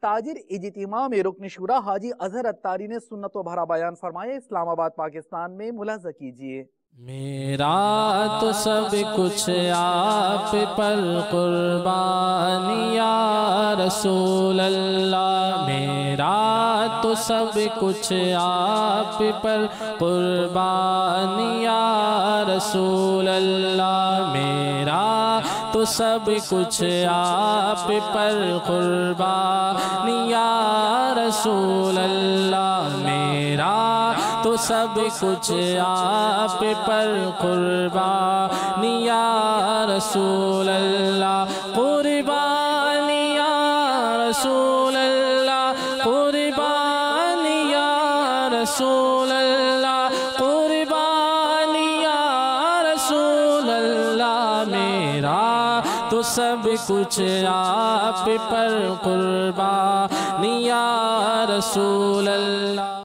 تاجر اجتماع میں رکن شورا حاجی اظہر اتاری نے سنت و بھرا بیان فرمایا۔ اسلام آباد پاکستان میں ملاحظہ کیجیے۔ میرا تو سب کچھ آپ پر قربان یا رسول اللہ، میرا تو سب کچھ آپ پر قربان یا رسول اللہ، میرا تو سب کچھ آپ پر قربان یا رسول اللہ، میرا تو سب کچھ آپ پر قربان یا رسول اللہ، قربان یا رسول اللہ، قربان یا رسول اللہ، قربان یا رسول اللہ، میرا تو سب کچھ آپ پر قربان یا رسول اللہ۔